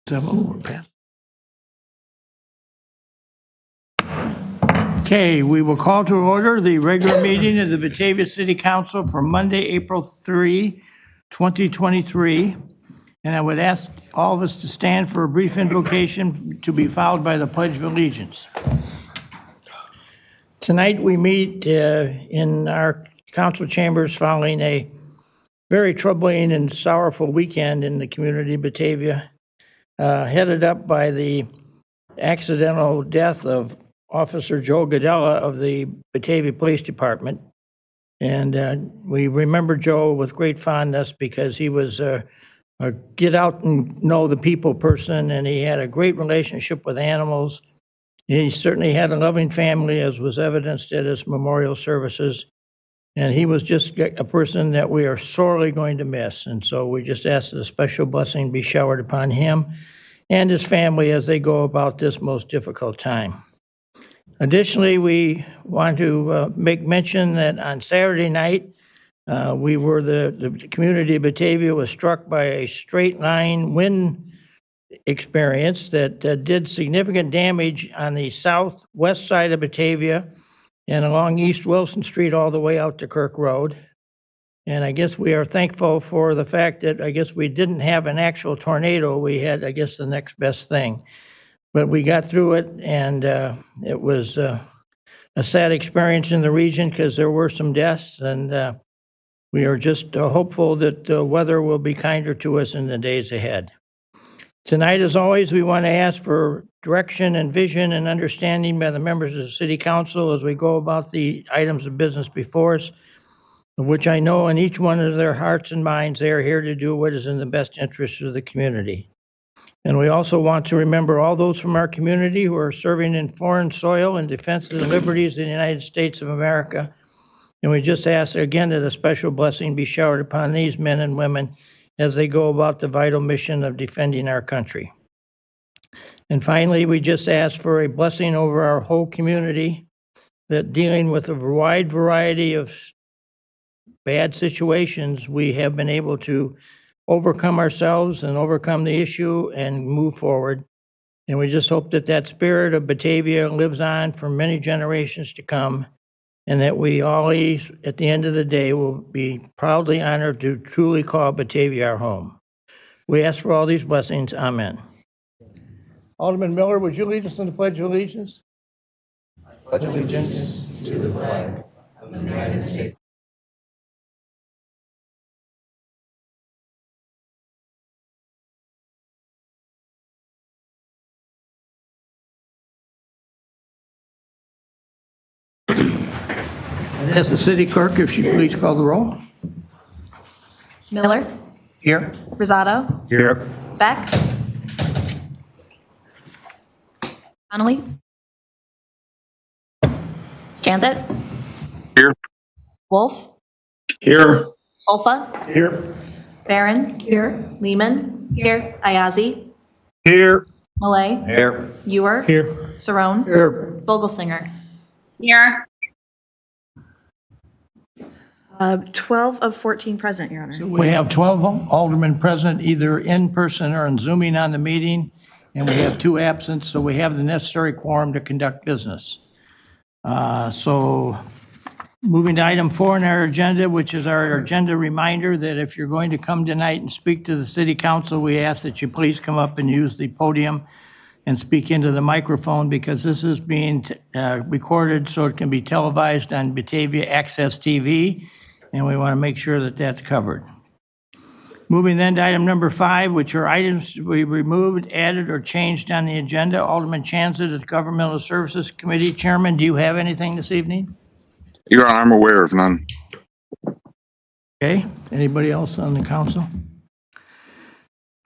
Okay, we will call to order the regular meeting of the Batavia City Council for Monday, April 3, 2023. And I would ask all of us to stand for a brief invocation to be followed by the Pledge of Allegiance. Tonight we meet in our council chambers following a very troubling and sorrowful weekend in the community of Batavia, headed up by the accidental death of Officer Joe Godella of the Batavia Police Department. And we remember Joe with great fondness because he was a get out and know the people person, and he had a great relationship with animals. He certainly had a loving family, as was evidenced at his memorial services. And he was just a person that we are sorely going to miss. And so we just ask that a special blessing be showered upon him and his family as they go about this most difficult time. Additionally, we want to make mention that on Saturday night, the community of Batavia was struck by a straight line wind experience that did significant damage on the southwest side of Batavia and along East Wilson Street all the way out to Kirk Road. And I guess we are thankful for the fact that I guess we didn't have an actual tornado. We had, I guess, the next best thing. But we got through it, and it was a sad experience in the region because there were some deaths, and we are just hopeful that the weather will be kinder to us in the days ahead. Tonight, as always, we want to ask for direction and vision and understanding by the members of the City Council as we go about the items of business before us, of which I know in each one of their hearts and minds, they are here to do what is in the best interest of the community. And we also want to remember all those from our community who are serving in foreign soil in defense of the liberties of the United States of America. And we just ask again that a special blessing be showered upon these men and women as they go about the vital mission of defending our country. And finally, we just ask for a blessing over our whole community, that dealing with a wide variety of bad situations, we have been able to overcome ourselves and overcome the issue and move forward. And we just hope that that spirit of Batavia lives on for many generations to come, and that we always, at the end of the day, will be proudly honored to truly call Batavia our home. We ask for all these blessings. Amen. Alderman Miller, would you lead us in the Pledge of Allegiance? I pledge allegiance to the flag of the United States. And ask the city clerk if she please call the roll. Miller, Here. Rosado, Here. Beck, Connolly, Janset, Here. Wolf, Here. Solfa, Here. Barron, here, Lehman, here, Ayazi, Here. Malay, Here. Ewer, Here. Cerrone, Here. Vogelsinger. Here. 12 of 14 present, Your Honor. We have 12 aldermen present, either in person or in Zooming on the meeting, and we have 2 absent, so we have the necessary quorum to conduct business. So moving to item 4 on our agenda, which is our agenda reminder that if you're going to come tonight and speak to the City Council, we ask that you please come up and use the podium and speak into the microphone, because this is being recorded so it can be televised on Batavia Access TV, and we want to make sure that that's covered. Moving then to item number 5, which are items we removed, added, or changed on the agenda. Alderman Chanzit, as Governmental Services Committee Chairman, do you have anything this evening? Your Honor, I'm aware of none. Okay, anybody else on the council?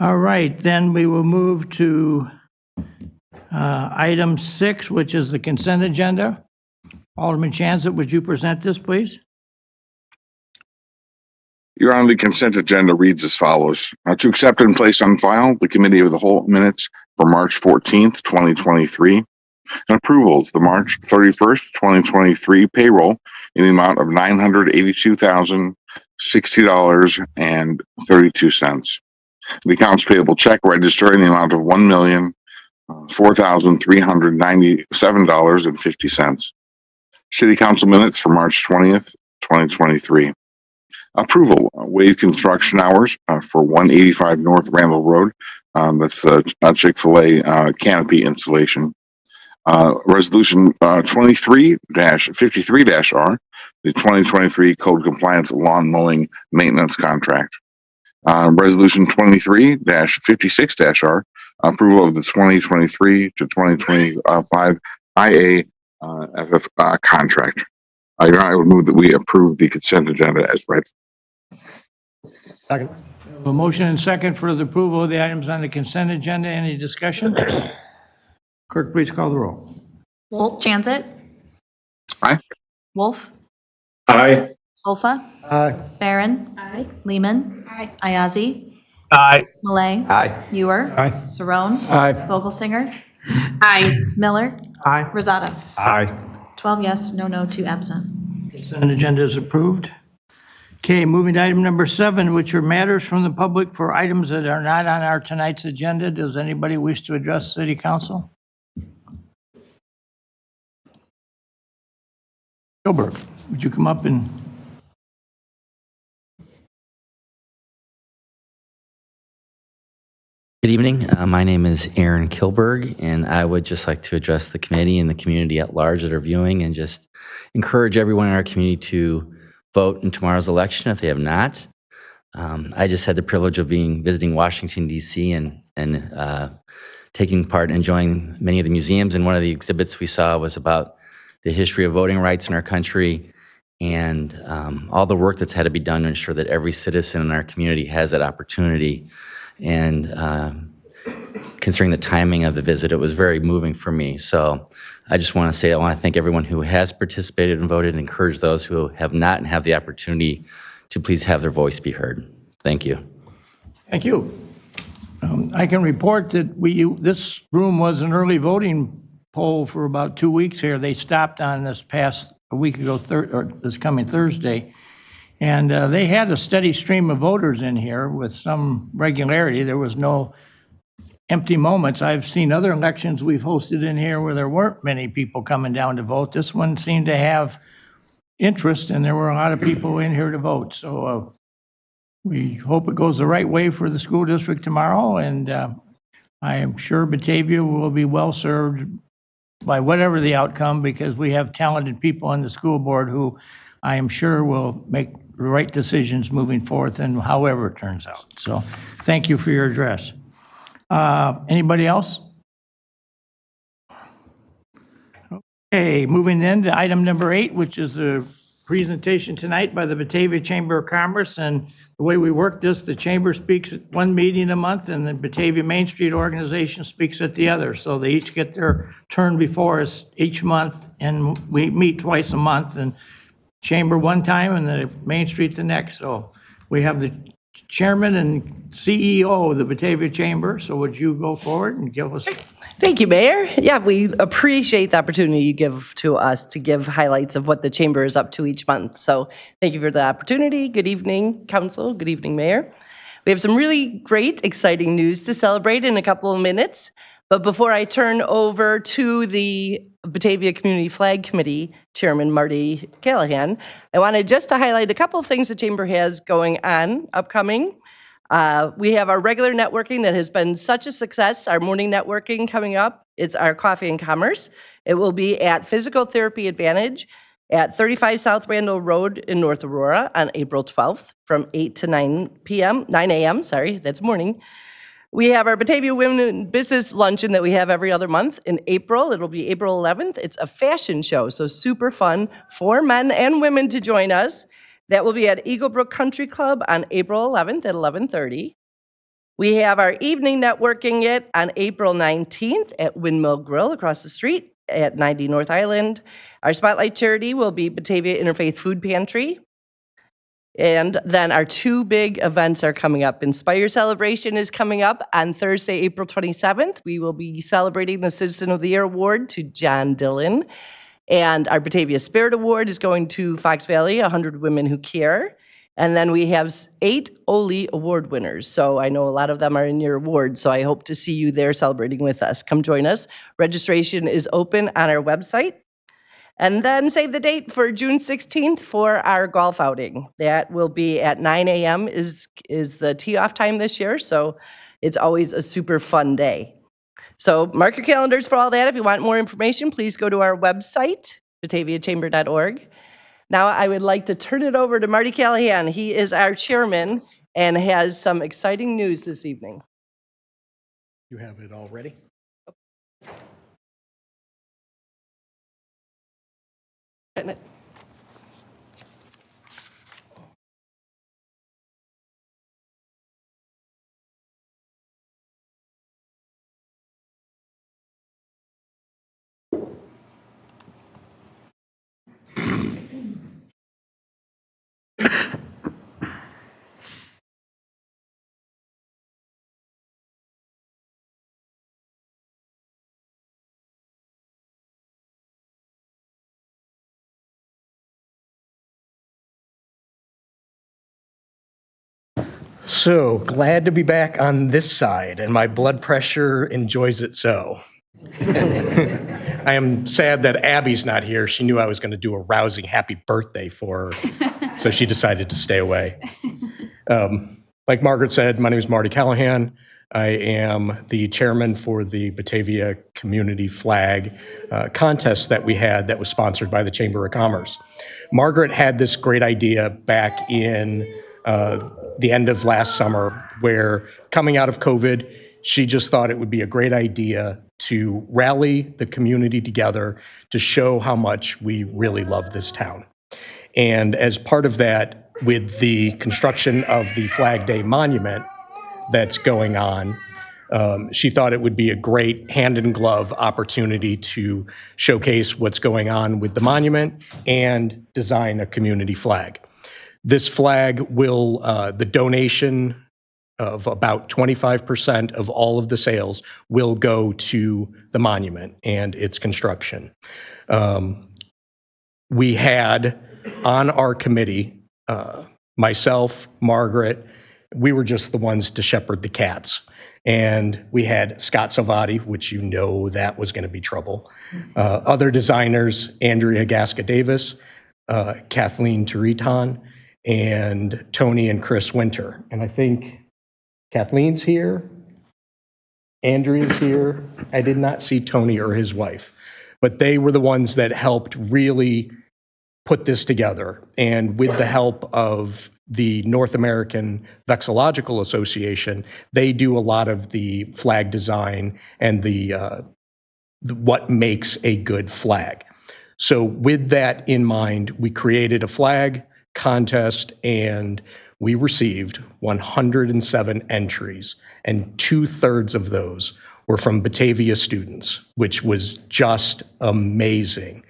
All right, then we will move to item 6, which is the consent agenda. Alderman Chanzit, would you present this, please? Your Honor, the consent agenda reads as follows. To accept and place on file the Committee of the Whole minutes for March 14th, 2023, and approvals the March 31st, 2023 payroll in the amount of $982,060.32. The accounts payable check register in the amount of $1,004,397.50. City Council minutes for March 20th, 2023. Approval, waive construction hours for 185 North Randall Road. That's a Chick-fil-A canopy installation. Resolution 23-53-R, the 2023 Code Compliance Lawn Mowing Maintenance Contract. Resolution 23-56-R, approval of the 2023 to 2025 IAFF contract. Your Honor, I would move that we approve the consent agenda as read. Second. A motion and second for the approval of the items on the consent agenda. Any discussion? Clerk, please call the roll. Janset. Aye. Wolf. Aye. Solfa. Aye. Barron. Aye. Lehman. Aye. Ayazi. Aye. Malay. Aye. Ewer. Aye. Saron. Aye. Vogelsinger. Aye. Miller. Aye. Rosado. Aye. 12 yes, no, 2 absent. Consent agenda is approved. Okay, moving to item number 7, which are matters from the public for items that are not on our tonight's agenda. Does anybody wish to address City Council? Gilbert, would you come up and... Good evening. My name is Aaron Kilberg, and I would just like to address the committee and the community at large that are viewing and just encourage everyone in our community to vote in tomorrow's election if they have not. I just had the privilege of visiting Washington, D.C. and taking part and enjoying many of the museums, and one of the exhibits we saw was about the history of voting rights in our country and all the work that's had to be done to ensure that every citizen in our community has that opportunity. And considering the timing of the visit, it was very moving for me. So I just want to say I want to thank everyone who has participated and voted and encourage those who have not and have the opportunity to please have their voice be heard. Thank you. Thank you. I can report that this room was an early voting poll for about 2 weeks here. They stopped on this past a week ago, or this coming Thursday. And they had a steady stream of voters in here with some regularity. There was no empty moments. I've seen other elections we've hosted in here where there weren't many people coming down to vote. This one seemed to have interest, and there were a lot of people in here to vote. So we hope it goes the right way for the school district tomorrow, and I am sure Batavia will be well served by whatever the outcome, because we have talented people on the school board who I am sure will make the right decisions moving forth, and however it turns out. So thank you for your address. Anybody else? Okay, moving then to item number 8, which is a presentation tonight by the Batavia Chamber of Commerce. And the way we work this, the Chamber speaks at one meeting a month, and the Batavia Main Street Organization speaks at the other. So they each get their turn before us each month, and we meet twice a month. And Chamber one time and the Main Street the next. So we have the chairman and CEO of the Batavia Chamber. So would you go forward and give us... Thank you, Mayor. Yeah, we appreciate the opportunity you give to us to give highlights of what the Chamber is up to each month. So thank you for the opportunity. Good evening, Council. Good evening, Mayor. We have some really great, exciting news to celebrate in a couple of minutes. But before I turn over to the Batavia Community Flag Committee Chairman Marty Callahan, I wanted just to highlight a couple of things the Chamber has going on upcoming. We have our regular networking that has been such a success, our morning networking coming up. It's our Coffee and Commerce. It will be at Physical Therapy Advantage at 35 South Randall Road in North Aurora on April 12th from 8 to 9 a.m., that's morning. We have our Batavia Women in Business Luncheon that we have every other month in April. It'll be April 11th. It's a fashion show, so super fun for men and women to join us. That will be at Eagle Brook Country Club on April 11th at 11:30. We have our evening networking on April 19th at Windmill Grill across the street at 90 North Island. Our Spotlight Charity will be Batavia Interfaith Food Pantry. And then our 2 big events are coming up. Inspire Celebration is coming up on Thursday, April 27th. We will be celebrating the Citizen of the Year Award to John Dillon. And our Batavia Spirit Award is going to Fox Valley, 100 Women Who Care. And then we have 8 Oli Award winners. So I know a lot of them are in your awards, so I hope to see you there celebrating with us. Come join us. Registration is open on our website. And then save the date for June 16th for our golf outing. That will be at 9 a.m. is the tee-off time this year, so it's always a super fun day. So mark your calendars for all that. If you want more information, please go to our website, bataviachamber.org. Now I would like to turn it over to Marty Callahan. He is our chairman and has some exciting news this evening. You have it all ready? So glad to be back on this side, and my blood pressure enjoys it so. I am sad that Abby's not here. She knew I was going to do a rousing happy birthday for her, so she decided to stay away. Like Margaret said, my name is Marty Callahan. I am the chairman for the Batavia Community Flag contest that we had that was sponsored by the Chamber of Commerce. Margaret had this great idea back in the end of last summer, where coming out of COVID, she just thought it would be a great idea to rally the community together to show how much we really love this town. And as part of that, with the construction of the Flag Day Monument that's going on, she thought it would be a great hand-in-glove opportunity to showcase what's going on with the monument and design a community flag. This flag will, the donation of about 25% of all of the sales will go to the monument and its construction. We had on our committee, myself, Margaret, we were just the ones to shepherd the cats. And we had Scott Salvati, which you know that was going to be trouble. Other designers, Andrea Gasca-Davis, Kathleen Turiton, and Tony and Chris Winter. And I think Kathleen's here, Andrea's here. I did not see Tony or his wife, but they were the ones that helped really put this together. And with the help of the North American Vexillological Association, they do a lot of the flag design and the what makes a good flag. So with that in mind, we created a flag contest, and we received 107 entries, and 2/3 of those were from Batavia students, which was just amazing.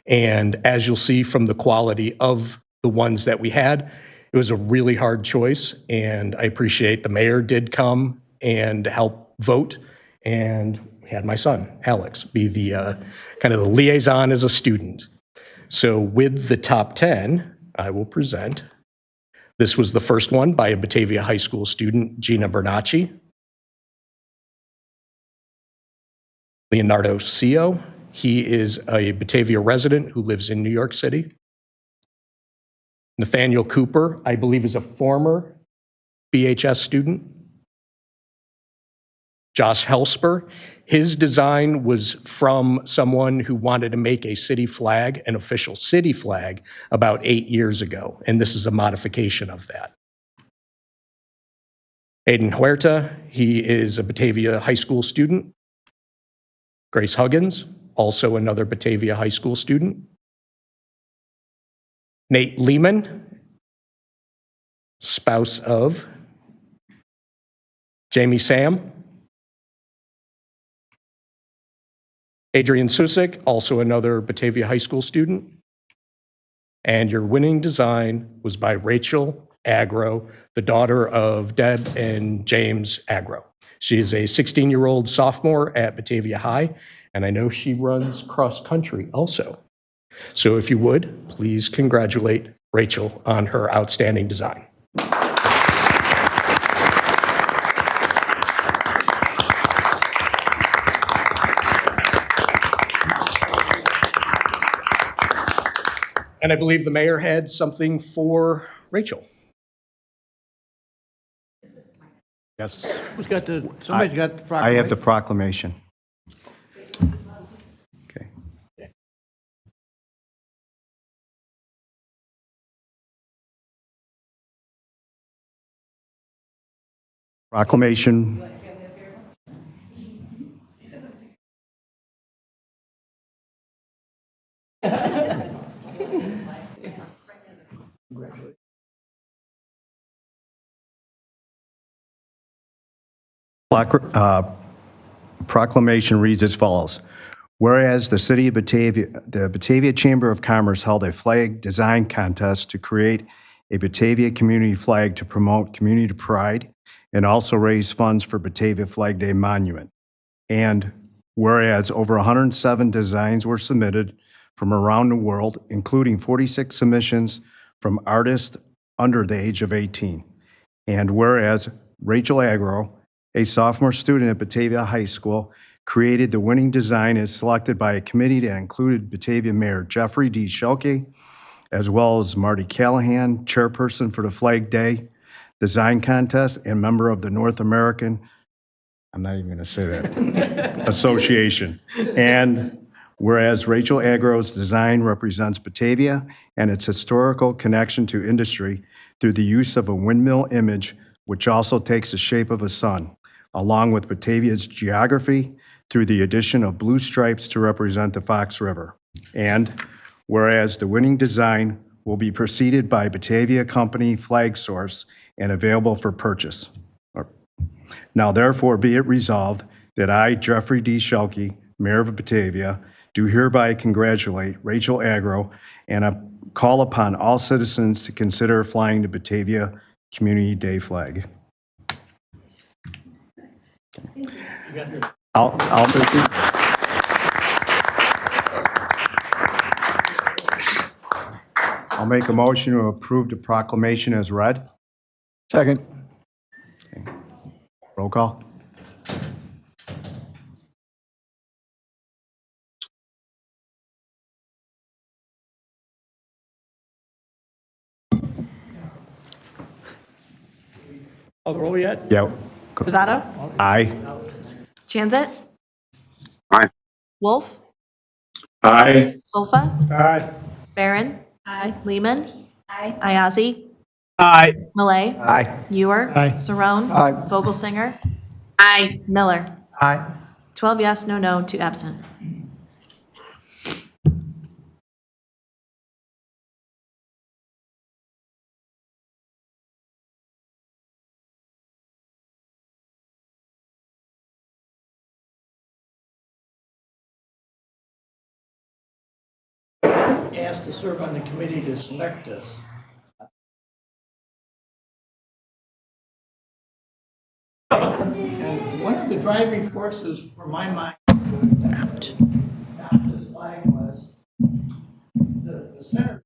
And as you'll see from the quality of the ones that we had, it was a really hard choice, and I appreciate the mayor did come and help vote, and we had my son, Alex, be the kind of the liaison as a student. So with the top 10, I will present. This was the first one by a Batavia High School student, Gina Bernacci. Leonardo Cio, he is a Batavia resident who lives in New York City. Nathaniel Cooper, I believe, is a former BHS student. Josh Helsper, his design was from someone who wanted to make a city flag, an official city flag, about 8 years ago, and this is a modification of that. Aiden Huerta, he is a Batavia High School student. Grace Huggins, also another Batavia High School student. Nate Lehman, spouse of Jamie Sam. Adrian Susik, also another Batavia High School student. And your winning design was by Rachel Agro, the daughter of Deb and James Agro. She is a 16-year-old sophomore at Batavia High, and I know she runs cross country also. So if you would, please congratulate Rachel on her outstanding design. And I believe the mayor had something for Rachel. Yes, Somebody's got the I have the proclamation. proclamation. Okay. Proclamation. Proclamation reads as follows. Whereas the City of Batavia, the Batavia Chamber of Commerce held a flag design contest to create a Batavia community flag to promote community pride and also raise funds for Batavia Flag Day Monument. And whereas over 107 designs were submitted from around the world, including 46 submissions from artists under the age of 18. And whereas Rachel Agro, a sophomore student at Batavia High School, created the winning design as selected by a committee that included Batavia Mayor Jeffrey D. Shelkey, as well as Marty Callahan, chairperson for the Flag Day Design Contest and member of the North American, I'm not even going to say that, Association. And whereas Rachel Agro's design represents Batavia and its historical connection to industry through the use of a windmill image, which also takes the shape of a sun, along with Batavia's geography through the addition of blue stripes to represent the Fox River. And whereas the winning design will be preceded by Batavia Company flag source and available for purchase. Now therefore be it resolved that I, Jeffrey D. Shelkey, Mayor of Batavia, do hereby congratulate Rachel Agro and call upon all citizens to consider flying the Batavia Community Day flag. I'll make a motion to approve the proclamation as read. Second. Roll call. Call the roll yet? Yeah. Rosato? Aye. Chanzit? Aye. Wolf? Aye. Solfa? Aye. Barron? Aye. Lehman? Aye. Ayazi? Aye. Malay? Aye. Ewer? Aye. Saron? Aye. Vogelsinger? Aye. Miller? Aye. 12 yes, no, no, 2 absent. Asked to serve on the committee to select us. And one of the driving forces for my mind adopt this flag was the center.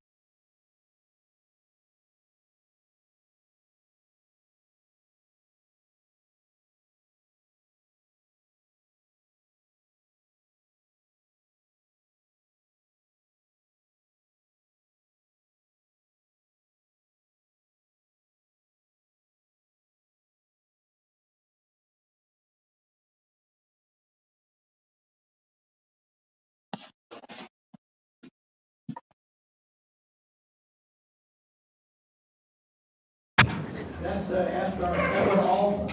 That's after that would all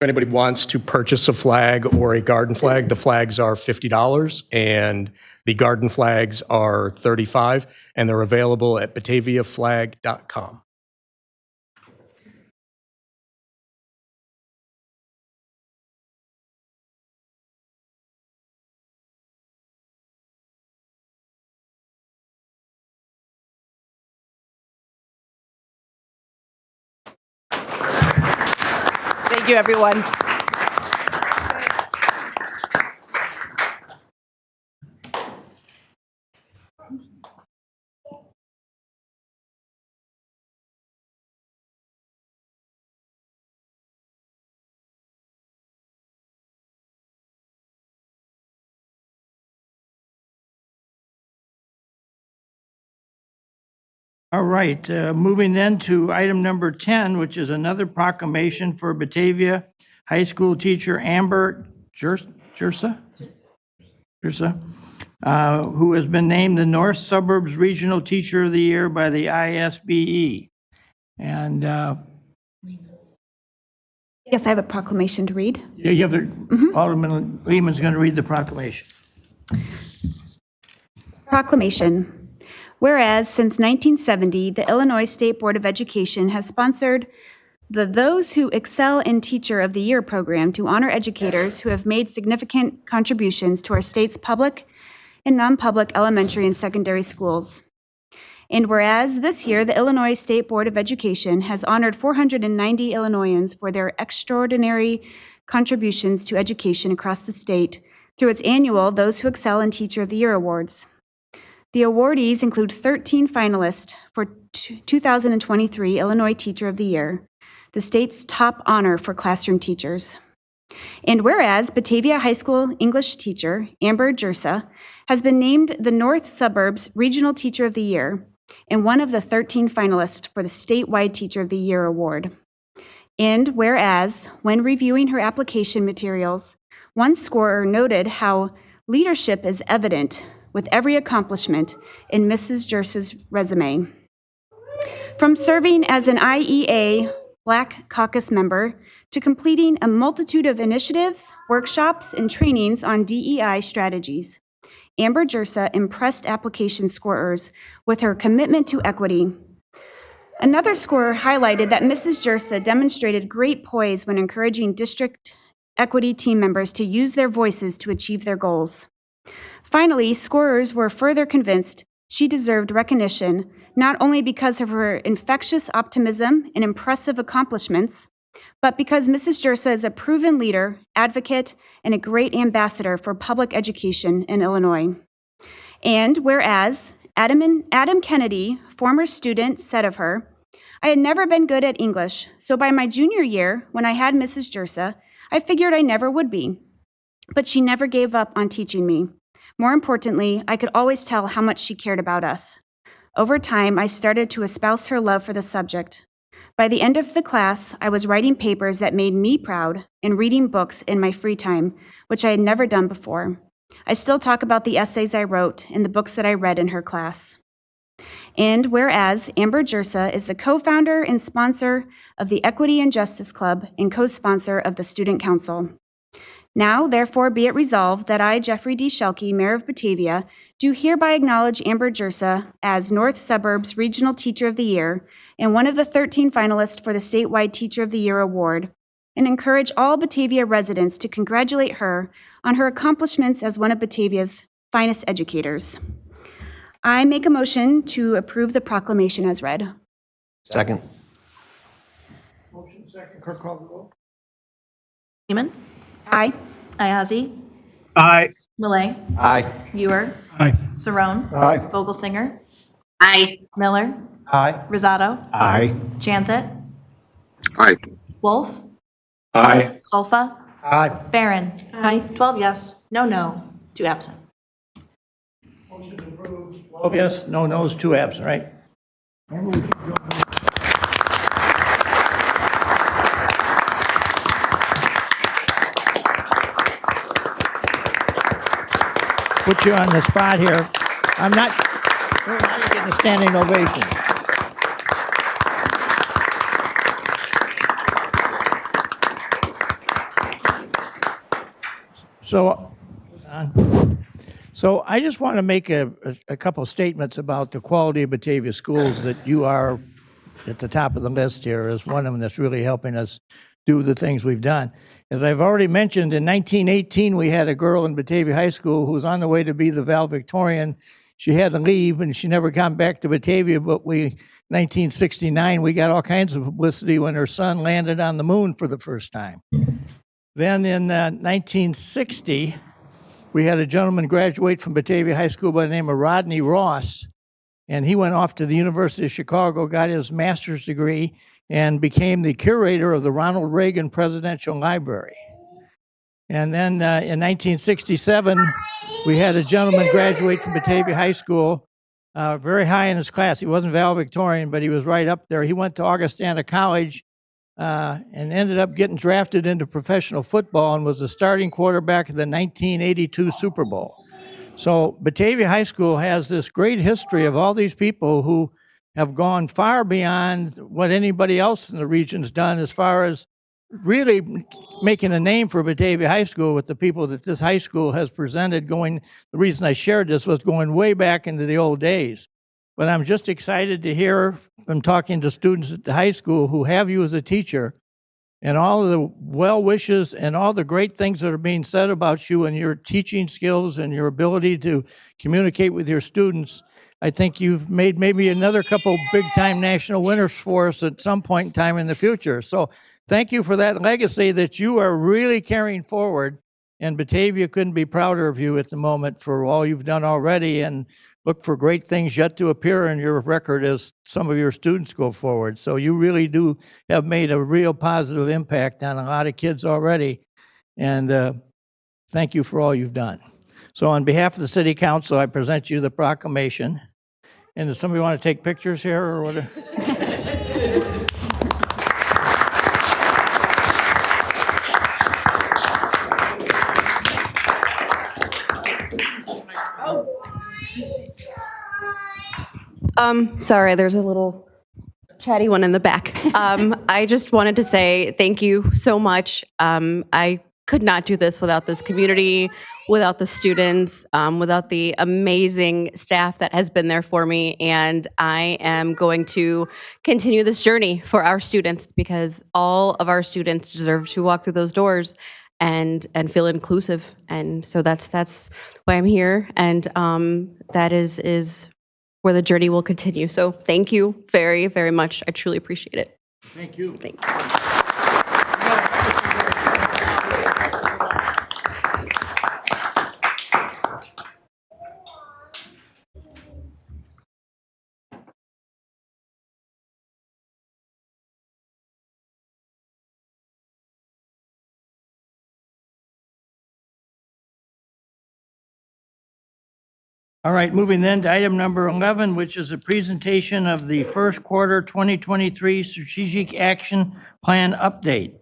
If anybody wants to purchase a flag or a garden flag, the flags are $50 and the garden flags are $35, and they're available at bataviaflag.com. Thank you, everyone. All right, moving then to item number 10, which is another proclamation for Batavia High School teacher Amber Jersa, who has been named the North Suburbs Regional Teacher of the Year by the ISBE. And Yes, I have a proclamation to read. you have Alderman Lehman's going to read the proclamation. Proclamation. Whereas since 1970, the Illinois State Board of Education has sponsored the Those Who Excel in Teacher of the Year program to honor educators who have made significant contributions to our state's public and non-public elementary and secondary schools. And whereas this year, the Illinois State Board of Education has honored 490 Illinoisans for their extraordinary contributions to education across the state through its annual Those Who Excel in Teacher of the Year awards. The awardees include 13 finalists for 2023 Illinois Teacher of the Year, the state's top honor for classroom teachers. And whereas Batavia High School English teacher Amber Jersa has been named the North Suburbs Regional Teacher of the Year and one of the 13 finalists for the statewide Teacher of the Year award. And whereas, when reviewing her application materials, one scorer noted how leadership is evident with every accomplishment in Mrs. Jersa's resume. From serving as an IEA Black Caucus member to completing a multitude of initiatives, workshops, and trainings on DEI strategies, Amber Jersa impressed application scorers with her commitment to equity. Another scorer highlighted that Mrs. Jersa demonstrated great poise when encouraging district equity team members to use their voices to achieve their goals. Finally, scorers were further convinced she deserved recognition not only because of her infectious optimism and impressive accomplishments, but because Mrs. Jersa is a proven leader, advocate, and a great ambassador for public education in Illinois. And whereas Adam Kennedy, former student, said of her, "I had never been good at English, so by my junior year, when I had Mrs. Jersa, I figured I never would be. But she never gave up on teaching me. More importantly, I could always tell how much she cared about us. Over time, I started to espouse her love for the subject. By the end of the class, I was writing papers that made me proud and reading books in my free time, which I had never done before. I still talk about the essays I wrote and the books that I read in her class." And whereas Amber Jersa is the co-founder and sponsor of the Equity and Justice Club and co-sponsor of the Student Council. Now, therefore, be it resolved that I, Jeffrey D. Schelke, Mayor of Batavia, do hereby acknowledge Amber Jersa as North Suburbs Regional Teacher of the Year and one of the 13 finalists for the statewide Teacher of the Year award, and encourage all Batavia residents to congratulate her on her accomplishments as one of Batavia's finest educators. I make a motion to approve the proclamation as read. Second. Motion second, clerk call the roll. Lehman, Aye. Ayazi, Aye. Millet, Aye. Ewer, Aye. Saron, Aye. Vogelsinger, Aye. Miller, Aye. Rosato, Aye. Janset, Aye. Wolf, Aye. Solfa, Aye. Barron. Aye. 12 yes, no, 2 absent. Motion approved. 12 yes, no no's, 2 absent, right? Amber, would you join me? Put you on the spot here. I'm not getting a standing ovation. So, so I just want to make a couple of statements about the quality of Batavia schools that you are at the top of the list here as one of them that's really helping us do the things we've done. As I've already mentioned, in 1918, we had a girl in Batavia High School who was on the way to be the valedictorian. She had to leave and she never got back to Batavia, but 1969, we got all kinds of publicity when her son landed on the moon for the first time. Then in 1960, we had a gentleman graduate from Batavia High School by the name of Rodney Ross, and he went off to the University of Chicago, got his master's degree, and became the curator of the Ronald Reagan Presidential Library. And then in 1967, we had a gentleman graduate from Batavia High School, very high in his class. He wasn't valedictorian, but he was right up there. He went to Augustana College and ended up getting drafted into professional football and was the starting quarterback of the 1982 Super Bowl. So Batavia High School has this great history of all these people who have gone far beyond what anybody else in the region's done as far as really making a name for Batavia High School with the people that this high school has presented going. The reason I shared this was going way back into the old days. But I'm just excited to hear from talking to students at the high school who have you as a teacher and all of the well wishes and all the great things that are being said about you and your teaching skills and your ability to communicate with your students. I think you've made maybe another couple big-time national winners for us at some point in time in the future. So thank you for that legacy that you are really carrying forward, and Batavia couldn't be prouder of you at the moment for all you've done already, and look for great things yet to appear in your record as some of your students go forward. So you really do have made a real positive impact on a lot of kids already, and thank you for all you've done. So on behalf of the City Council, I present you the proclamation. And does somebody want to take pictures here or what? Sorry, there's a little chatty one in the back. I just wanted to say thank you so much. I could not do this without this community, without the students, without the amazing staff that has been there for me. And I am going to continue this journey for our students because all of our students deserve to walk through those doors and feel inclusive. And so that's why I'm here. And that is where the journey will continue. So thank you very, very much. I truly appreciate it. Thank you. Thank you. All right, moving then to item number 11, which is a presentation of the first quarter 2023 Strategic Action Plan update.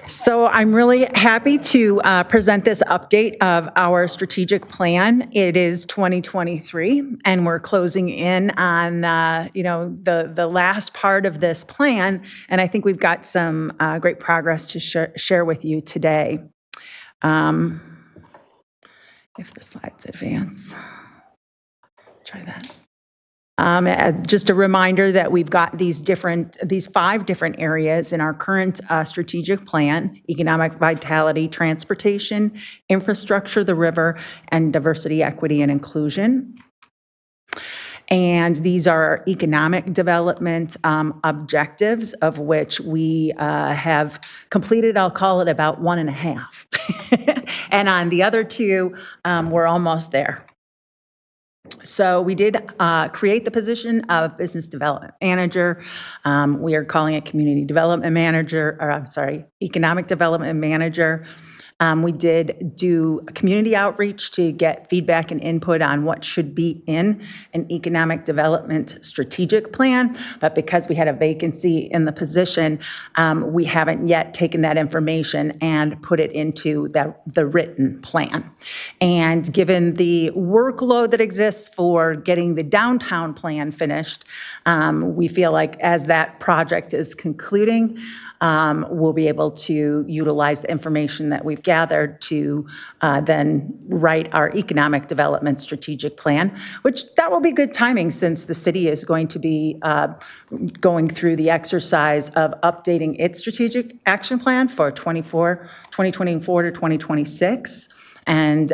So I'm really happy to present this update of our strategic plan. It is 2023, and we're closing in on the last part of this plan. And I think we've got some great progress to share with you today. If the slides advance, try that. Just a reminder that we've got these 5 different areas in our current strategic plan: economic vitality, transportation, infrastructure, the river, and diversity, equity, and inclusion. And these are economic development objectives, of which we have completed, I'll call it about 1.5. And on the other 2, we're almost there. So we did create the position of business development manager. We are calling it community development manager, or I'm sorry, economic development manager. We did do a community outreach to get feedback and input on what should be in an economic development strategic plan, but because we had a vacancy in the position, we haven't yet taken that information and put it into the written plan. And given the workload that exists for getting the downtown plan finished, we feel like as that project is concluding, we'll be able to utilize the information that we've gathered to then write our economic development strategic plan, which that will be good timing since the city is going to be going through the exercise of updating its strategic action plan for 2024 to 2026. And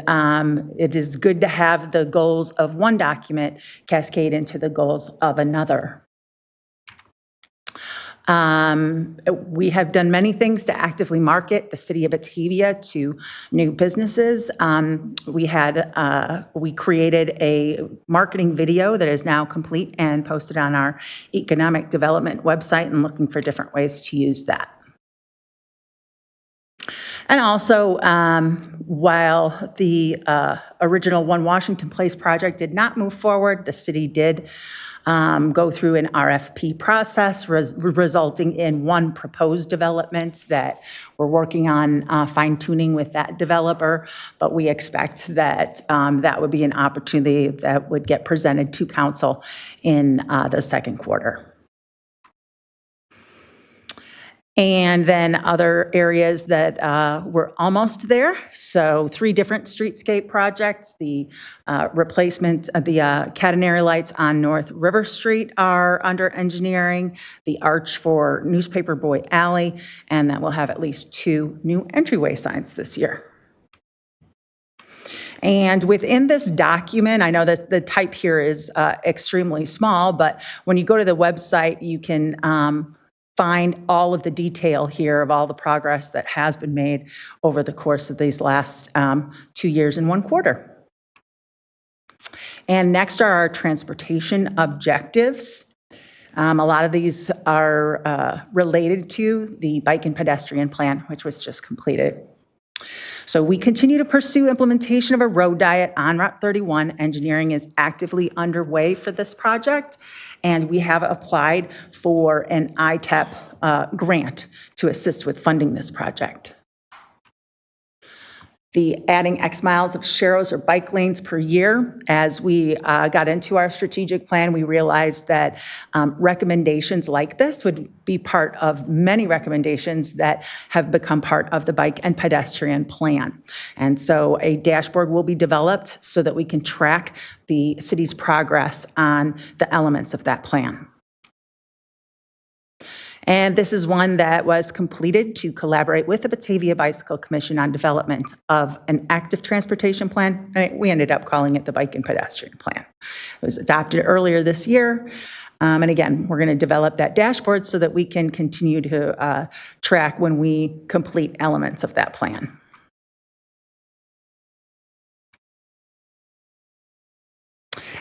it is good to have the goals of one document cascade into the goals of another. We have done many things to actively market the city of Batavia to new businesses. We created a marketing video that is now complete and posted on our economic development website, and looking for different ways to use that. And also, while the original One Washington Place project did not move forward, the city did go through an RFP process, resulting in one proposed development that we're working on fine-tuning with that developer. But we expect that that would be an opportunity that would get presented to council in the second quarter. And then other areas that were almost there. So 3 different streetscape projects. The replacement of the catenary lights on North River Street are under engineering. The arch for Newspaper Boy Alley, and that will have at least 2 new entryway signs this year. And within this document, I know that the type here is extremely small, but when you go to the website, you can find all of the detail here of all the progress that has been made over the course of these last 2 years and 1 quarter. And next are our transportation objectives. A lot of these are related to the bike and pedestrian plan, which was just completed. So we continue to pursue implementation of a road diet on Route 31. Engineering is actively underway for this project, and we have applied for an ITEP grant to assist with funding this project. The adding X miles of sharrows or bike lanes per year. As we got into our strategic plan, we realized that recommendations like this would be part of many recommendations that have become part of the bike and pedestrian plan. And so a dashboard will be developed so that we can track the city's progress on the elements of that plan. And this is one that was completed to collaborate with the Batavia Bicycle Commission on development of an active transportation plan. We ended up calling it the Bike and Pedestrian Plan. It was adopted earlier this year. And again, we're going to develop that dashboard so that we can continue to track when we complete elements of that plan.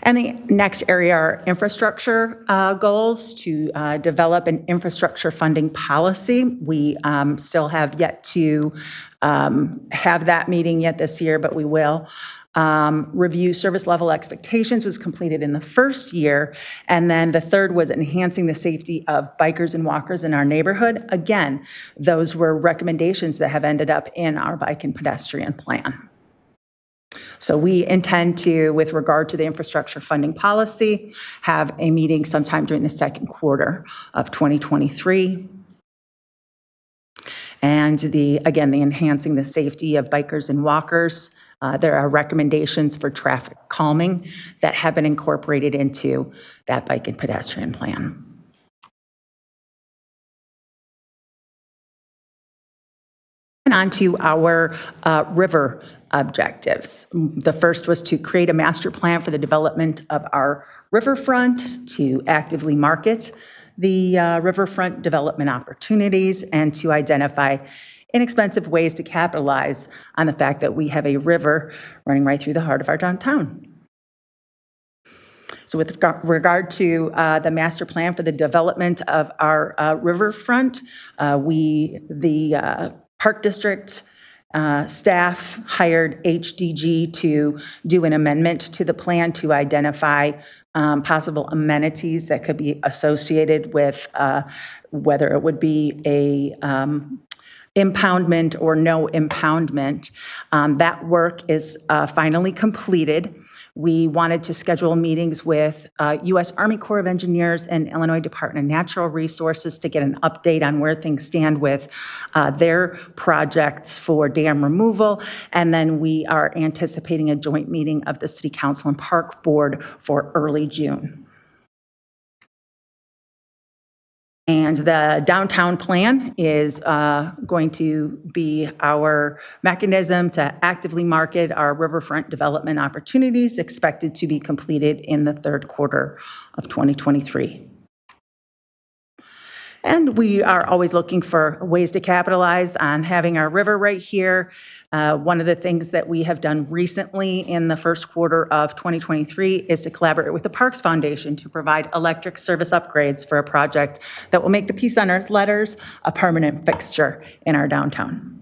And the next area are infrastructure goals, to develop an infrastructure funding policy. We still have yet to have that meeting yet this year, but we will. Review service level expectations was completed in the first year. And then the third was enhancing the safety of bikers and walkers in our neighborhood. Again, those were recommendations that have ended up in our bike and pedestrian plan. So we intend to, with regard to the infrastructure funding policy, have a meeting sometime during the second quarter of 2023. And again, the enhancing the safety of bikers and walkers. There are recommendations for traffic calming that have been incorporated into that bike and pedestrian plan. And on to our river objectives. The first was to create a master plan for the development of our riverfront, to actively market the riverfront development opportunities, and to identify inexpensive ways to capitalize on the fact that we have a river running right through the heart of our downtown. So with regard to the master plan for the development of our riverfront, the Park District Staff hired HDG to do an amendment to the plan to identify possible amenities that could be associated with whether it would be a impoundment or no impoundment. That work is finally completed. We wanted to schedule meetings with U.S. Army Corps of Engineers and Illinois Department of Natural Resources to get an update on where things stand with their projects for dam removal. And then we are anticipating a joint meeting of the City Council and Park Board for early June. And the downtown plan is going to be our mechanism to actively market our riverfront development opportunities, expected to be completed in the third quarter of 2023. And we are always looking for ways to capitalize on having our river right here. One of the things that we have done recently in the first quarter of 2023 is to collaborate with the Parks Foundation to provide electric service upgrades for a project that will make the Peace on Earth letters a permanent fixture in our downtown.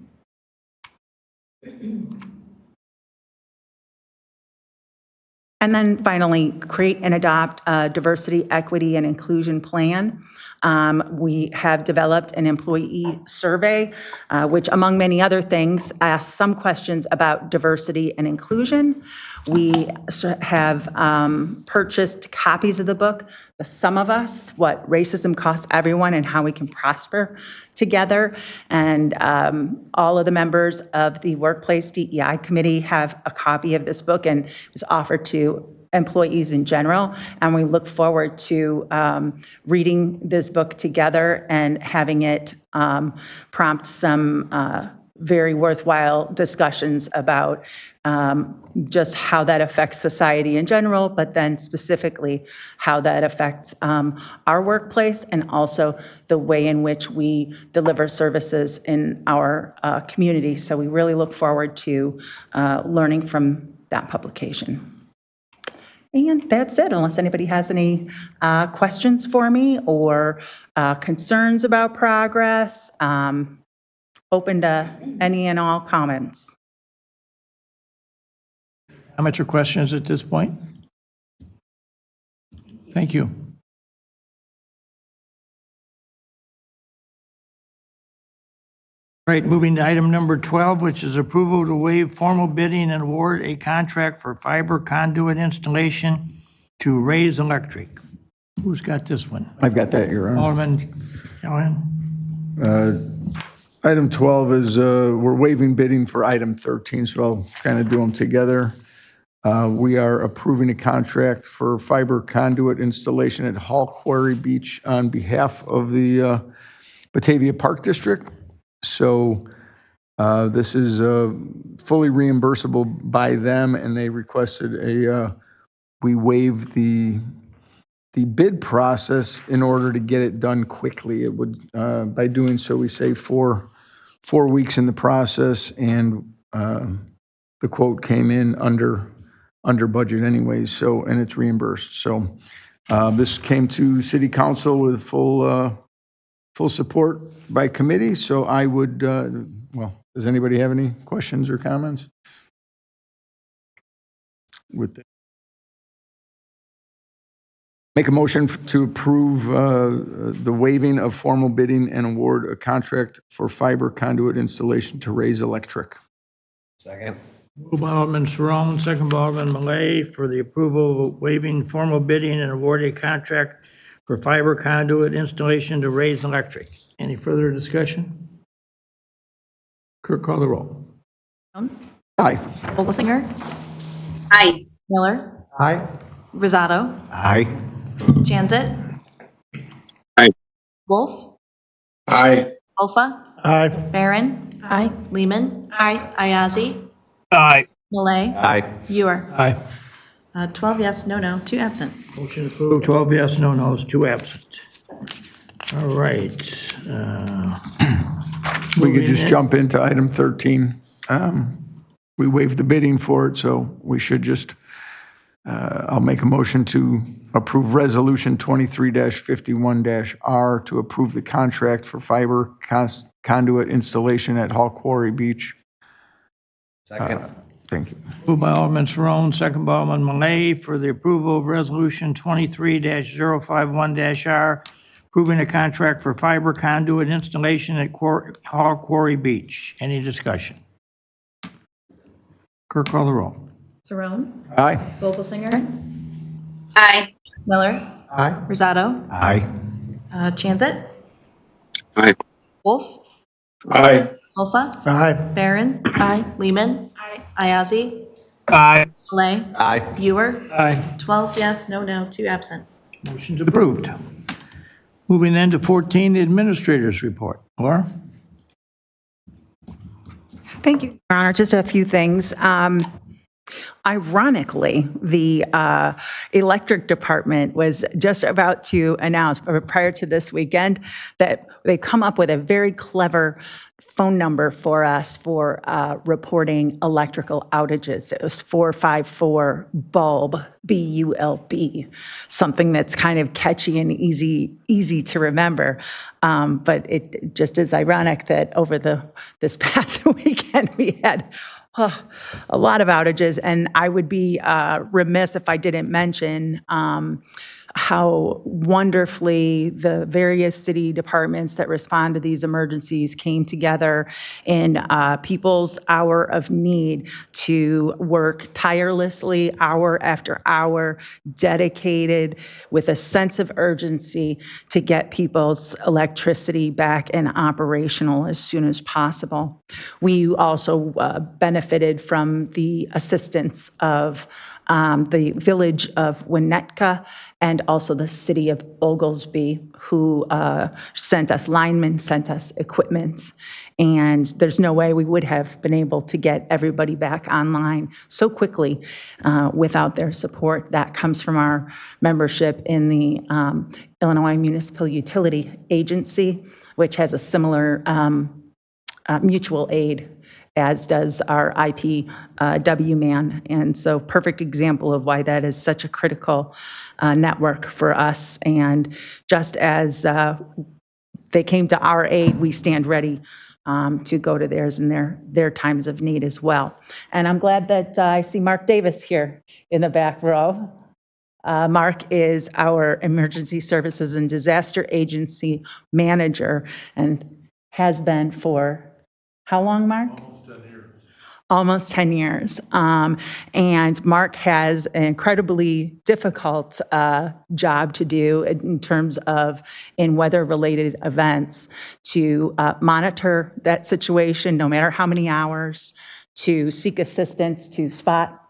And then finally, create and adopt a diversity, equity, and inclusion plan. We have developed an employee survey, which among many other things, asks some questions about diversity and inclusion. We have purchased copies of the book, The Sum of Us, What Racism Costs Everyone and How We Can Prosper Together. And all of the members of the Workplace DEI Committee have a copy of this book, and it was offered to employees in general, and we look forward to reading this book together and having it prompt some very worthwhile discussions about just how that affects society in general, but then specifically how that affects our workplace and also the way in which we deliver services in our community. So we really look forward to learning from that publication. And that's it, unless anybody has any questions for me or concerns about progress. Open to any and all comments. Comments or questions at this point? Thank you. All right, moving to item number 12, which is approval to waive formal bidding and award a contract for fiber conduit installation to Raise Electric. Who's got this one? I've got that, Your Honor. Alderman Callahan? Item 12 is we're waiving bidding for item 13, so I'll kind of do them together. We are approving a contract for fiber conduit installation at Hall Quarry Beach on behalf of the Batavia Park District. So this is fully reimbursable by them, and they requested we waive the bid process in order to get it done quickly. It would, by doing so, we save four weeks in the process, and the quote came in under budget anyways, so, and it's reimbursed. So this came to City Council with full support by committee, so I would, well, does anybody have any questions or comments? With that, make a motion to approve the waiving of formal bidding and award a contract for fiber conduit installation to Raise Electric. Second. Moved by Alderman Cerrone, second by Alderman Malay for the approval of waiving formal bidding and award a contract for fiber conduit installation to Raise Electric. Any further discussion? Clerk, call the roll. Aye. Oglesinger. Aye. Miller. Aye. Rosado. Aye. Jansit. Aye. Wolf. Aye. Solfa. Aye. Barron. Aye. Lehman. Aye. Ayazi. Aye. Malay. Aye. Ewer. Aye. 12 yes, no, 2 absent. Motion approved, 12 yes, no no's, 2 absent. All right. We could just moving jump into item 13. We waived the bidding for it, so we should just, I'll make a motion to approve Resolution 23-51-R to approve the contract for fiber conduit installation at Hall Quarry Beach Second. Thank you. Moved by Alderman Cerrone, second by Alderman Malay for the approval of Resolution 23-051-R, approving a contract for fiber conduit installation at Hall Quarry Beach. Any discussion? Clerk, call the roll. Saron, Aye. Vogelsinger, Aye. Miller, Aye. Rosado, Aye. Chanzit, Aye. Wolf, Aye. Solfa, Aye. Barron. Aye. Lehman. Aye. Ayazi, Aye. Malay, Aye. Buer. Aye. 12 yes, no, 2 absent. Motion's approved. Moving then to 14, the administrator's report. Laura? Thank you, Your Honor. Just a few things. Ironically, the electric department was just about to announce prior to this weekend that they come up with a very clever phone number for us for reporting electrical outages. It was 454 bulb, BULB, something that's kind of catchy and easy to remember. But it just is ironic that over this past weekend we had a lot of outages, and I would be remiss if I didn't mention how wonderfully the various city departments that respond to these emergencies came together in people's hour of need to work tirelessly, hour after hour, dedicated with a sense of urgency to get people's electricity back and operational as soon as possible. We also benefited from the assistance of the village of Winnetka and also the city of Oglesby, who sent us linemen, sent us equipment. And there's no way we would have been able to get everybody back online so quickly without their support. That comes from our membership in the Illinois Municipal Utility Agency, which has a similar mutual aid, as does our IPW man. And so perfect example of why that is such a critical network for us. And just as they came to our aid, we stand ready to go to theirs in their times of need as well. And I'm glad that I see Mark Davis here in the back row. Mark is our Emergency Services and Disaster Agency Manager and has been for how long, Mark? Almost 10 years. And Mark has an incredibly difficult job to do in terms of in weather-related events to monitor that situation no matter how many hours, to seek assistance, to spot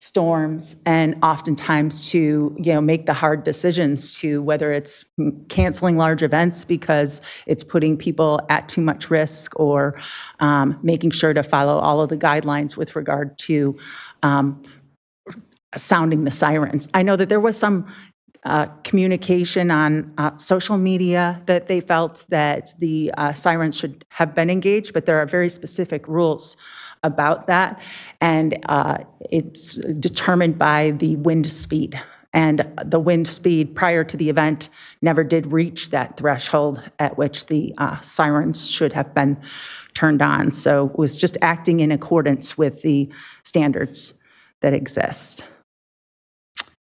storms, and oftentimes to make the hard decisions to whether it's canceling large events because it's putting people at too much risk, or making sure to follow all of the guidelines with regard to sounding the sirens. I know that there was some communication on social media that they felt that the sirens should have been engaged, but there are very specific rules about that, and it's determined by the wind speed. And the wind speed prior to the event never did reach that threshold at which the sirens should have been turned on. So it was just acting in accordance with the standards that exist.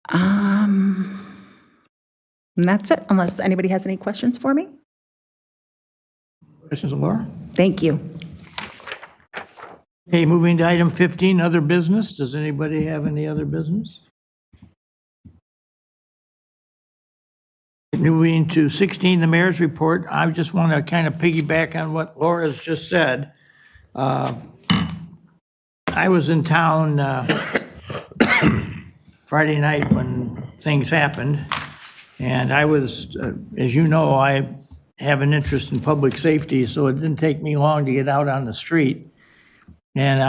And that's it, unless anybody has any questions for me. Questions of Laura? Thank you. Okay, moving to item 15, other business. Does anybody have any other business? Moving to 16, the mayor's report. I just want to kind of piggyback on what Laura's just said. I was in town Friday night when things happened, and I was, as you know, I have an interest in public safety, so it didn't take me long to get out on the street. And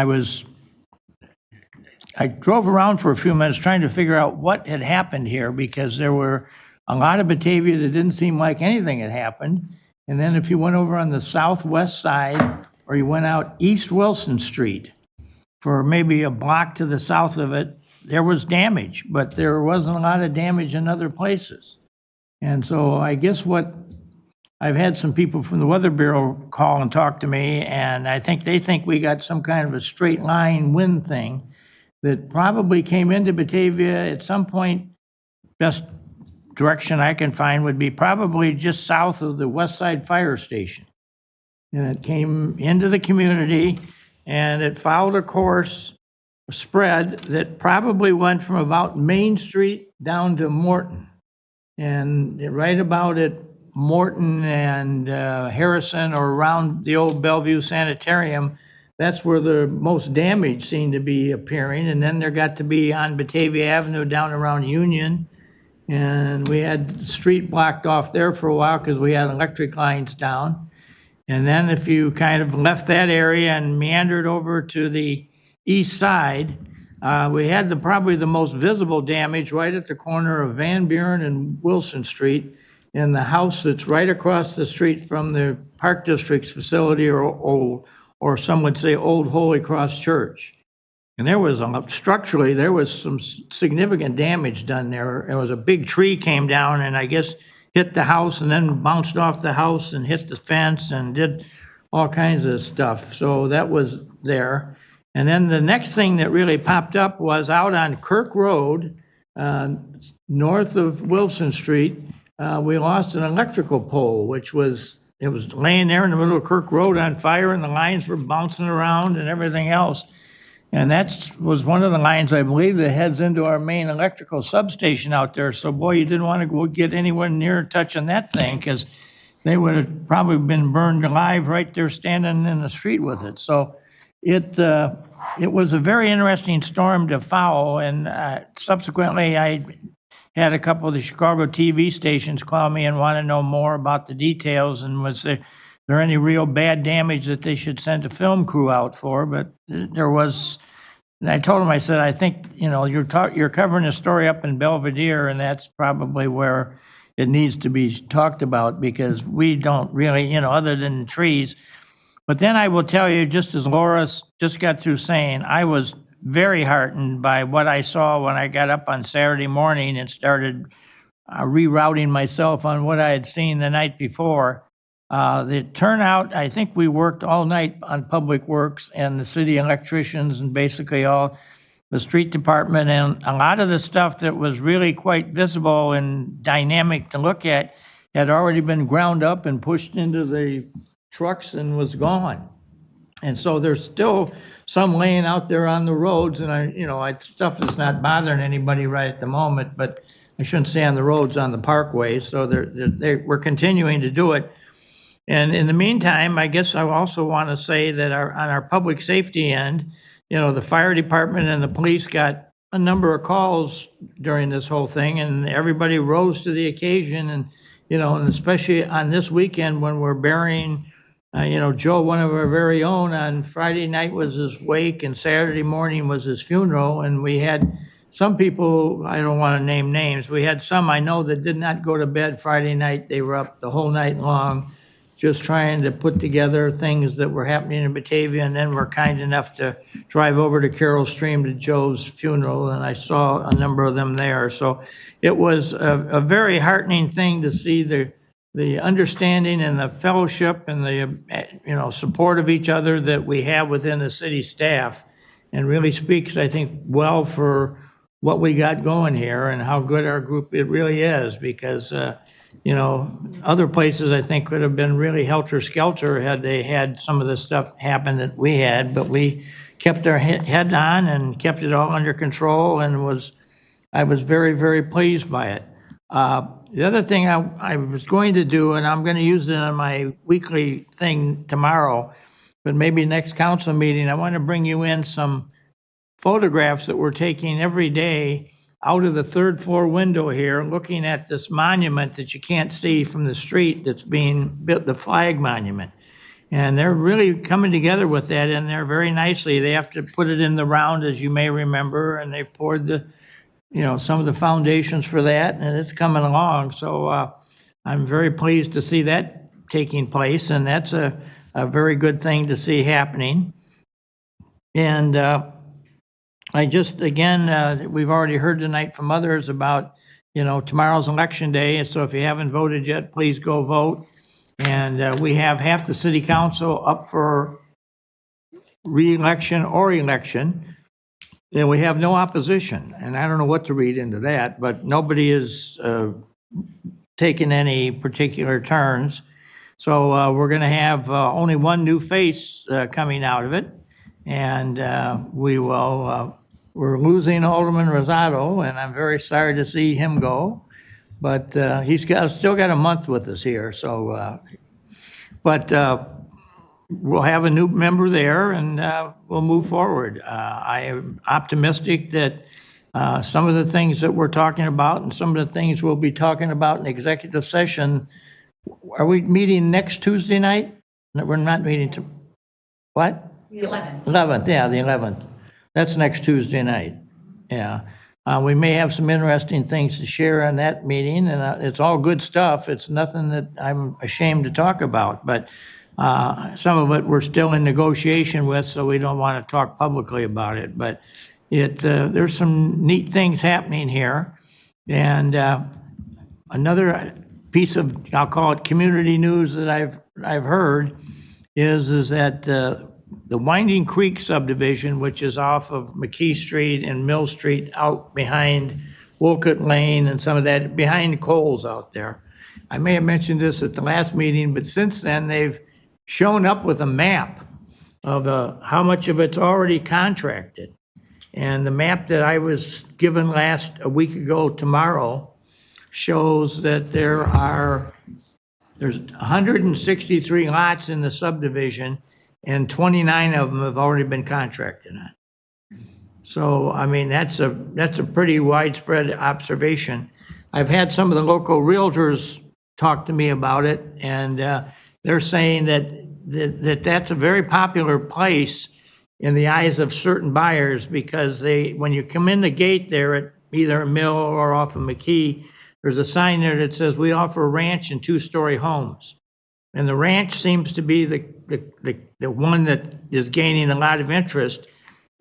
I drove around for a few minutes trying to figure out what had happened here, because there were a lot of Batavia that didn't seem like anything had happened. And then if you went over on the southwest side, or you went out East Wilson Street for maybe a block to the south of it, there was damage, but there wasn't a lot of damage in other places. And so I guess what I've had some people from the Weather Bureau call and talk to me, and I think they think we got some kind of a straight line wind thing that probably came into Batavia at some point. Best direction I can find would be probably just south of the West Side Fire Station. And it came into the community, and it followed a course, a spread that probably went from about Main Street down to Morton. And right about at Morton and Harrison, or around the old Bellevue Sanitarium, that's where the most damage seemed to be appearing. And then there got to be on Batavia Avenue down around Union. And we had the street blocked off there for a while because we had electric lines down. And then if you kind of left that area and meandered over to the east side, we had probably the most visible damage right at the corner of Van Buren and Wilson Street, in the house that's right across the street from the Park District's facility, or some would say Old Holy Cross Church. And there was, structurally, there was some significant damage done there. It was a big tree came down and I guess hit the house and then bounced off the house and hit the fence and did all kinds of stuff. So that was there. And then the next thing that really popped up was out on Kirk Road, north of Wilson Street. We lost an electrical pole, it was laying there in the middle of Kirk Road on fire, and the lines were bouncing around and everything else. And that was one of the lines, I believe, that heads into our main electrical substation out there. So boy, you didn't want to go get anyone near touching that thing, because they would have probably been burned alive right there standing in the street with it. So it was a very interesting storm to follow. And subsequently, I had a couple of the Chicago TV stations call me and want to know more about the details, and was there any real bad damage that they should send a film crew out for. But there was, and I told them, I said, I think, you're covering a story up in Belvedere, and that's probably where it needs to be talked about, because we don't really, other than trees. But then I will tell you, just as Laura just got through saying, I was very heartened by what I saw when I got up on Saturday morning and started rerouting myself on what I had seen the night before. The turnout, I think we worked all night on Public Works and the city electricians and basically all the street department, and a lot of the stuff that was really quite visible and dynamic to look at had already been ground up and pushed into the trucks and was gone. And so there's still some laying out there on the roads, and stuff that's not bothering anybody right at the moment, but I shouldn't say on the roads, on the parkways. So we're continuing to do it. And in the meantime, I guess I also want to say that on our public safety end, the fire department and the police got a number of calls during this whole thing, and everybody rose to the occasion. And, and especially on this weekend when we're burying, Joe, one of our very own, on Friday night was his wake and Saturday morning was his funeral. And we had some people, I don't want to name names, we had some I know that did not go to bed Friday night. They were up the whole night long, just trying to put together things that were happening in Batavia, and then were kind enough to drive over to Carroll Stream to Joe's funeral, and I saw a number of them there. So it was a very heartening thing to see the understanding and the fellowship and the support of each other that we have within the city staff, and really speaks, I think, well for what we got going here and how good our group it really is, because other places I think could have been really helter-skelter had they had some of the stuff happen that we had, but we kept our head on and kept it all under control, and I was very, very pleased by it. The other thing I was going to do, and I'm going to use it on my weekly thing tomorrow, but maybe next council meeting, I want to bring you in some photographs that we're taking every day out of the third floor window here, looking at this monument that you can't see from the street that's being built, the flag monument. And they're really coming together with that in there very nicely. They have to put it in the round, as you may remember, and they poured some of the foundations for that, and it's coming along. So I'm very pleased to see that taking place, and that's a very good thing to see happening. And I just, again, we've already heard tonight from others about, tomorrow's election day. And so if you haven't voted yet, please go vote. And we have half the city council up for re-election or election, and we have no opposition. And I don't know what to read into that, but nobody is taken any particular turns. So we're going to have only one new face coming out of it. And we're losing Alderman Rosado, and I'm very sorry to see him go. But he's still got a month with us here. So, we'll have a new member there, and we'll move forward. I am optimistic that some of the things that we're talking about and some of the things we'll be talking about in executive session. Are we meeting next Tuesday night? No, we're not meeting to, what? The 11th. 11th, yeah, the 11th. That's next Tuesday night, yeah. We may have some interesting things to share on that meeting, and it's all good stuff. It's nothing that I'm ashamed to talk about, but some of it we're still in negotiation with, so we don't want to talk publicly about it. But there's some neat things happening here. And another piece of, I'll call it community news that I've heard is that the Winding Creek subdivision, which is off of McKee Street and Mill Street out behind Wolcott Lane and some of that, behind Coles out there. I may have mentioned this at the last meeting, but since then they've shown up with a map of how much of it's already contracted. And the map that I was given a week ago tomorrow shows that there's 163 lots in the subdivision, and 29 of them have already been contracted on. So, I mean, that's a pretty widespread observation. I've had some of the local realtors talk to me about it, and they're saying that's a very popular place in the eyes of certain buyers, because when you come in the gate there at either a Mill or off of McKee, there's a sign there that says, "We offer a ranch and two-story homes." And the ranch seems to be the one that is gaining a lot of interest.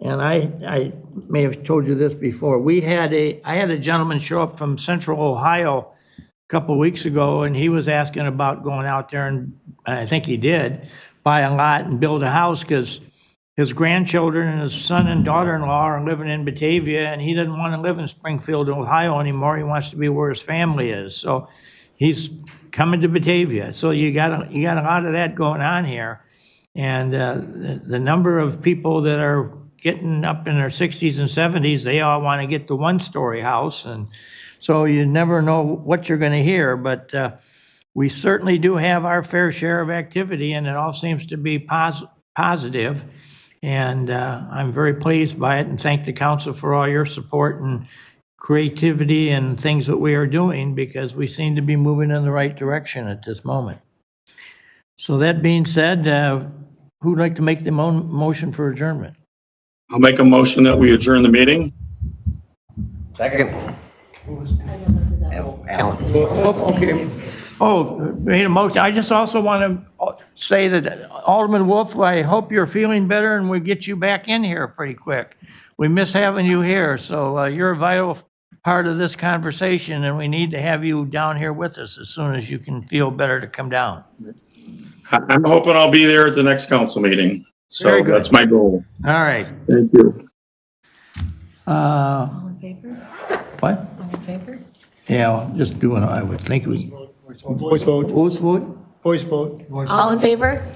And I may have told you this before. I had a gentleman show up from Central Ohio a couple of weeks ago, and he was asking about going out there, and I think he did, buy a lot and build a house, because his grandchildren and his son and daughter-in-law are living in Batavia, and he doesn't want to live in Springfield, Ohio anymore. He wants to be where his family is. So he's coming to Batavia. So you got a lot of that going on here. And the number of people that are getting up in their 60s and 70s, they all want to get the one-story house. And so you never know what you're going to hear, but we certainly do have our fair share of activity, and it all seems to be positive. And I'm very pleased by it, and thank the council for all your support and creativity and things that we are doing, because we seem to be moving in the right direction at this moment. So that being said, who'd like to make the motion for adjournment? I'll make a motion that we adjourn the meeting. Second. Alan. Okay. Oh, made a motion. I just also want to say that Alderman Wolf, I hope you're feeling better and we get you back in here pretty quick. We miss having you here, so you're a vital part of this conversation, and we need to have you down here with us as soon as you can feel better to come down. I'm hoping I'll be there at the next council meeting. So that's my goal. All right. Thank you. All in favor? What? All in favor? Yeah, just doing, I would think we. Voice vote. Voice vote? Voice vote. All in favor?